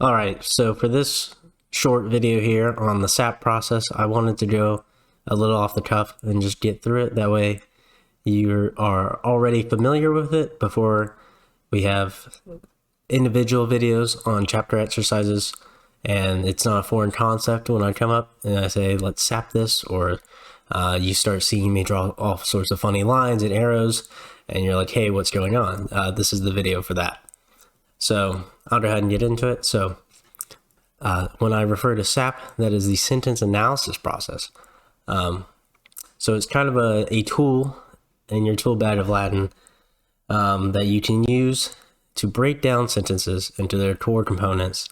Alright, so for this short video here on the S.A.P process, I wanted to go a little off the cuff and just get through it. That way you are already familiar with it before we have individual videos on chapter exercises, and it's not a foreign concept when I come up and I say, let's SAP this, or you start seeing me draw all sorts of funny lines and arrows, and you're like, hey, what's going on? This is the video for that. So I'll go ahead and get into it. So when I refer to S.A.P, that is the sentence analysis process. So it's kind of a tool in your tool bag of Latin that you can use to break down sentences into their core components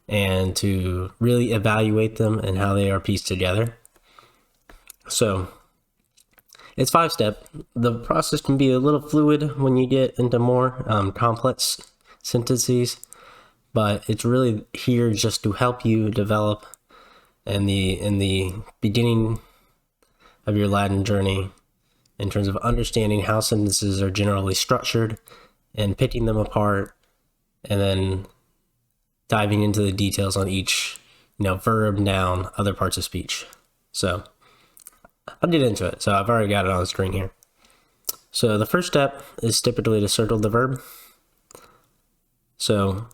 and to really evaluate them and how they are pieced together. So it's 5-step. The process can be a little fluid when you get into more complex sentences, but it's really here just to help you develop in the beginning of your Latin journey in terms of understanding how sentences are generally structured and picking them apart, and then diving into the details on each, verb, noun, other parts of speech. So I'll get into it. So I've already got it on the screen here. So the first step is typically to circle the verb. So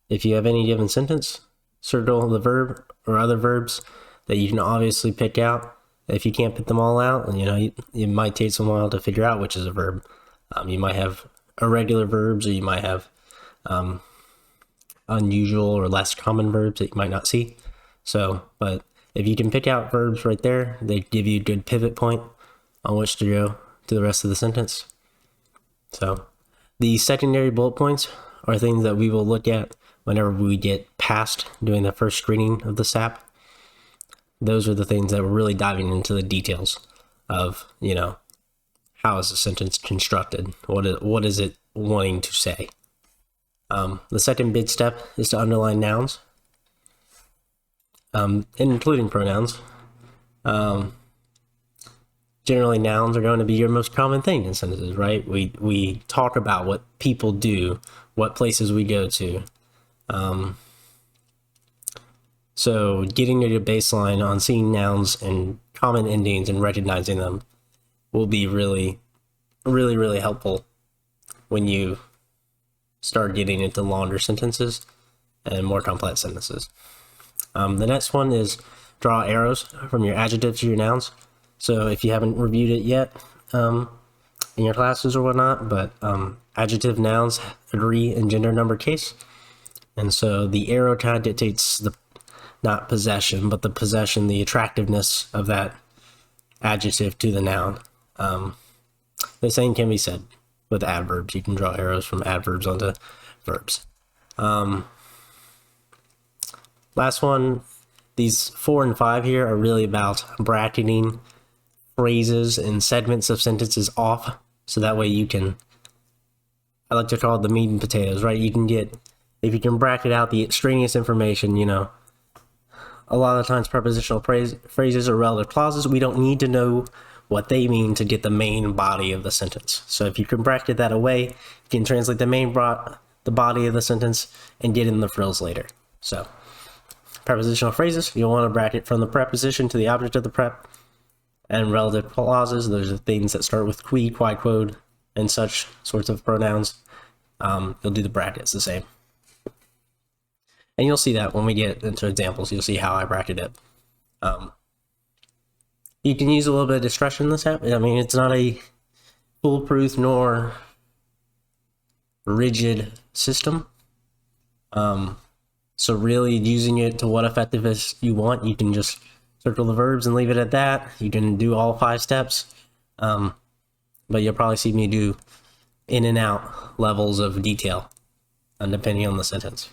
if you have any given sentence, circle the verb or other verbs that you can obviously pick out. If you can't pick them all out, it might take some while to figure out which is a verb. You might have irregular verbs, or you might have unusual or less common verbs that you might not see. So, but if you can pick out verbs right there, they give you a good pivot point on which to go to the rest of the sentence. So the secondary bullet points are things that we will look at whenever we get past doing the first screening of the S.A.P. Those are the things that we're really diving into the details of, how is the sentence constructed? What is it wanting to say? The second big step is to underline nouns, including pronouns. Generally, nouns are going to be your most common thing in sentences, right? We talk about what people do, what places we go to. So getting a good baseline on seeing nouns and common endings and recognizing them will be really, really, really helpful when you start getting into longer sentences and more complex sentences. The next one is draw arrows from your adjectives to your nouns. So if you haven't reviewed it yet in your classes or whatnot, but adjective nouns agree in gender, number, case. And so the arrow kind of dictates the, not possession, but the possession, the attractiveness of that adjective to the noun. The same can be said with adverbs. You can draw arrows from adverbs onto verbs. Last one, these 4 and 5 here are really about bracketing phrases and segments of sentences off, so that way you can, I like to call it the meat and potatoes, right? You can get, if you can bracket out the extraneous information, a lot of times prepositional phrases or relative clauses, we don't need to know what they mean to get the main body of the sentence. So if you can bracket that away, you can translate the body of the sentence and get in the frills later. So prepositional phrases, you'll want to bracket from the preposition to the object of the prep. And relative clauses, those are things that start with qui, quod, and such sorts of pronouns. You'll do the brackets the same. And you'll see that when we get into examples, you'll see how I bracket it. You can use a little bit of discretion in this app. I mean, it's not a foolproof nor rigid system. So really using it to what effectiveness you want, you can just circle the verbs and leave it at that. You can do all 5 steps. But you'll probably see me do in and out levels of detail, depending on the sentence.